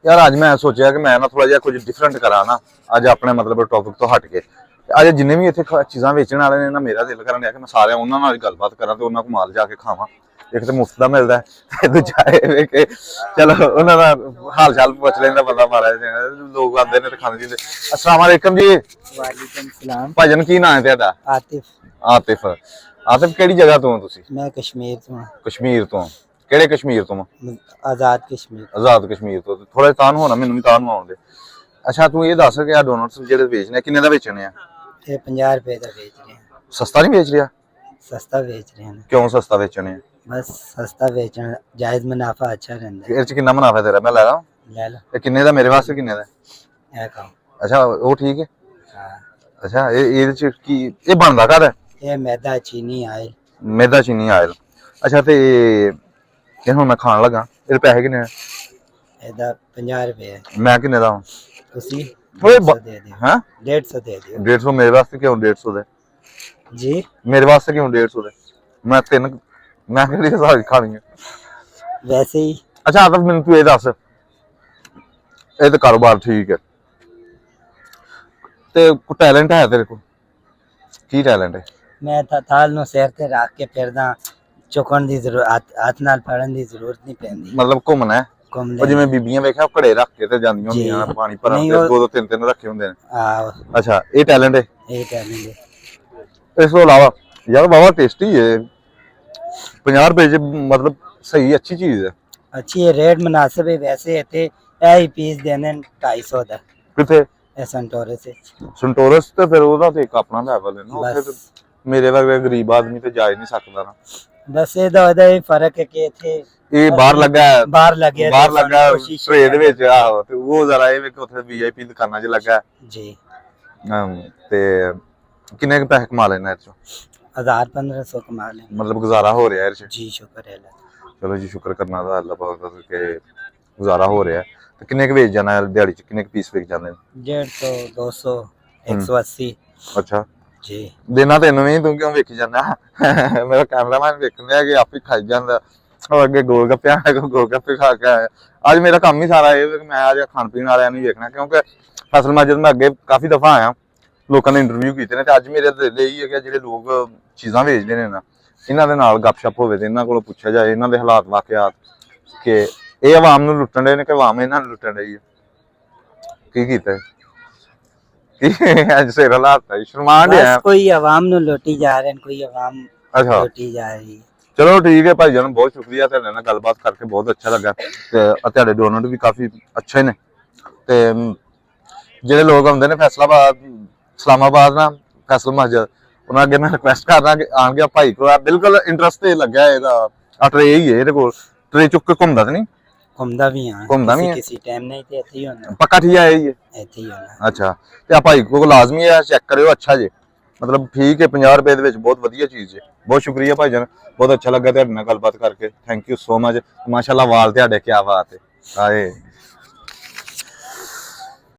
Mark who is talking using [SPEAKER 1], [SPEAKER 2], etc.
[SPEAKER 1] यार अज मैं सोचा कि मैं ना थोड़ा जिहा कुछ डिफरेंट करा ना अज अपने मतलब टॉपिक तो हट के अज जिन्ने भी इतने चीज़ां बेचने वाले ने ना मेरा दिल करन कि मैं सारे उन्हां नाल गलबात करा ते उन्हां कोल माल जाके खावां। एक तो मुफ्त का मिलता है दूजा कि चलो उन्हां दा हाल चाल पुछ लैंदा बंदा महाराज लोग आंदे ने ते खाने पींदे। अस्सलाम वालेकुम जी।
[SPEAKER 2] वालेकुम सलाम।
[SPEAKER 1] भाजन की नाम है तेरा?
[SPEAKER 2] आतिफ।
[SPEAKER 1] आतिफ। आतिफ केड़ी जगह तो हो तुसी?
[SPEAKER 2] मैं कश्मीर तो हां।
[SPEAKER 1] कश्मीर तो केड़े कश्मीर तो?
[SPEAKER 2] आजाद कश्मीर।
[SPEAKER 1] आजाद कश्मीर तो थोड़ा तान होना मैनू भी तान आउंदे। अच्छा तू ये दस कि डोनट्स जेडे बेचने किन्ने दा बेचने आ?
[SPEAKER 2] ये 50 रुपए का बेच रहे हैं।
[SPEAKER 1] सस्ता नहीं बेच रहा?
[SPEAKER 2] सस्ता बेच रहे हैं।
[SPEAKER 1] क्यों सस्ता बेचने?
[SPEAKER 2] बस सस्ता बेचना जायज मुनाफा अच्छा रहता है।
[SPEAKER 1] इस च कितना मुनाफा तेरा? मैं ला रहा हूं।
[SPEAKER 2] ले लो।
[SPEAKER 1] ये किन्ने दा मेरे वास्ते किन्ने दा?
[SPEAKER 2] ये खाओ।
[SPEAKER 1] अच्छा वो ठीक है।
[SPEAKER 2] हां।
[SPEAKER 1] अच्छा ये च की ये बनदा कर है?
[SPEAKER 2] ये मैदा चीनी आयल।
[SPEAKER 1] मैदा चीनी आयल। अच्छा ते ये हुन मैं खान लगा ये पैसे किन्ने?
[SPEAKER 2] ਇਹਦਾ 50 रुपए है।
[SPEAKER 1] मैं किन्ने दा हूं?
[SPEAKER 2] ਤੁਸੀਂ
[SPEAKER 1] ओए
[SPEAKER 2] 150 दे दियो।
[SPEAKER 1] हां
[SPEAKER 2] 150 दे दियो।
[SPEAKER 1] 150 मेरे वास्ते क्यों 150 दे?
[SPEAKER 2] जी
[SPEAKER 1] मेरे वास्ते क्यों 150 दे? मैं तीन मैं केड़ी सारी खानी है।
[SPEAKER 2] वैसे ही।
[SPEAKER 1] अच्छा आदम मैनू तू ये दस ये तो कारोबार ठीक है ते कोई टैलेंट है तेरे को? की टैलेंट है?
[SPEAKER 2] मैं थाल ਨੂੰ ਸਿਰ ਤੇ ਰੱਖ ਕੇ ਫਿਰਦਾ ਚੁੱਕਣ ਦੀ ਜ਼ਰੂਰਤ ਹੱਥ ਨਾਲ ਫੜਨ ਦੀ ਜ਼ਰੂਰਤ ਨਹੀਂ ਪੈਂਦੀ।
[SPEAKER 1] मतलब घूमना है ਉਹ ਜਿਵੇਂ ਬੀਬੀਆਂ ਵੇਖਿਆ ਘੜੇ ਰੱਖ ਕੇ ਤੇ ਜਾਂਦੀਆਂ ਹੁੰਦੀਆਂ ਪਾਣੀ ਭਰਨ ਤੇ ਦੋ ਦੋ ਤਿੰਨ ਤਿੰਨ ਰੱਖੇ ਹੁੰਦੇ ਨੇ।
[SPEAKER 2] ਆਹ
[SPEAKER 1] ਅੱਛਾ ਇਹ ਟੈਲੈਂਟ ਹੈ?
[SPEAKER 2] ਇਹ ਟੈਲੈਂਟ ਹੈ।
[SPEAKER 1] ਇਸ ਤੋਂ ਇਲਾਵਾ ਯਾਰ ਬਾਬਾ ਟੇਸਟੀ ਹੈ 50 रुपए ਚ मतलब सही अच्छी चीज है।
[SPEAKER 2] अच्छी है रेट मुनासिब है वैसे थे ਇਹ ਹੀ ਪੀਸ ਦੇਣੇ 250 ਦਾ।
[SPEAKER 1] ਕਿੱਥੇ?
[SPEAKER 2] ਇਹ ਸੰਟੋਰੇ ਸੇ।
[SPEAKER 1] ਸੰਟੋਰਸ ਤੇ ਫਿਰ ਉਹਦਾ ਤੇ ਇੱਕ ਆਪਣਾ ਲੈਵਲ ਹੈ ਨਾ ਉੱਥੇ ਮੇਰੇ ਵਰਗੇ ਗਰੀਬ ਆਦਮੀ ਤੇ ਜਾ ਹੀ ਨਹੀਂ ਸਕਦਾ ਨਾ।
[SPEAKER 2] ਬਸ ਇਹਦਾ ਉਹਦਾ ਹੀ ਫਰਕ ਹੈ ਕਿ ਇੱਥੇ
[SPEAKER 1] ਇਹ ਬਾਹਰ ਲੱਗਾ
[SPEAKER 2] ਬਾਹਰ ਲੱਗੇ
[SPEAKER 1] ਟ੍ਰੇਡ ਵਿੱਚ ਆਹੋ ਤੇ ਉਹ ਜ਼ਰਾ ਇਹ ਵੇਖ ਉੱਥੇ ਵੀਆਈਪੀ ਦੁਕਾਨਾਂ 'ਚ ਲੱਗਾ
[SPEAKER 2] ਜੀ।
[SPEAKER 1] ਤੇ ਕਿੰਨੇ ਕੁ ਪੈਸੇ ਕਮਾ ਲੈਣਾ ਇਹ 'ਚੋਂ?
[SPEAKER 2] 1000-1500 ਕਮਾ ਲੈ
[SPEAKER 1] मतलब गुजारा हो रहा है इस
[SPEAKER 2] जी। शुक्र है अल्लाह।
[SPEAKER 1] चलो जी शुक्र करना था अल्लाह पाक का कि गुजारा हो रहा है। तो किन्ने के बेच जाना है दिहाड़ी च किन्ने के पीस बेच जाने?
[SPEAKER 2] 150 200 180।
[SPEAKER 1] अच्छा
[SPEAKER 2] जी
[SPEAKER 1] देना तेन नहीं तू क्यों वेखी जाना? मेरा कैमरामैन वेखने है कि आप ही खाई जाता और अगे गोलगप्पे गोलगप्पे खा के आया। आज मेरा काम ही सारा ये कि मैं आज खान पीन वाले नहीं वेखना क्योंकि फसल माजद मैं अगे काफ़ी दफ़ा आया लोगों ने इंटरव्यू किए ने अज मेरे दिल यही है कि जो लोग चीज़ां बेचते हैं ना इन्हां दे नाल गपशप होवे ते इन्हां कोलों पुछया जाए इन्हां दे हालात वाकयात कि ये आवाम नूं लुट्टण दे ने कि आवाम इन्हां नूं लुट्टण दई है की कीता है अज सिर हालात है शर्मान है
[SPEAKER 2] कोई आवाम नूं लुटी जा रहे हैं कोई आवाम
[SPEAKER 1] अच्छा
[SPEAKER 2] लुटी जा रही है।
[SPEAKER 1] चलो ठीक है भाई जान बहुत शुक्रिया तेरे नाल गलबात करके बहुत अच्छा लगा ते तुहाडे डोनट भी काफ़ी अच्छे ने ते ਜਿਹੜੇ लोग आउंदे ने फैसलाबाद इस्लामाबाद ना फैसल मस्जिद उन्होंने अगे मैं रिक्वेस्ट करना कि आन गया भाई को बिल्कुल इंटरस्ट लग्या है ट्रे ही है ये ट्रे चुक के घूमदा तो नहीं?
[SPEAKER 2] घूमदा भी हां
[SPEAKER 1] घूमदा भी है
[SPEAKER 2] किसी टाइम नहीं ते इत्थे ही होना
[SPEAKER 1] पक्का ठीक है ये
[SPEAKER 2] इत्थे ही होना।
[SPEAKER 1] अच्छा ते आ भाई को लाजमी है चेक करियो अच्छा जे मतलब ठीक है 50 रुपए दे विच बहुत वधिया चीज़ है। बहुत शुक्रिया भाई जान बहुत अच्छा लगा तुहाडे नाल गलबात करके थैंक यू सो मच माशाअल्लाह वाल तुहाडे क्या बात है आए।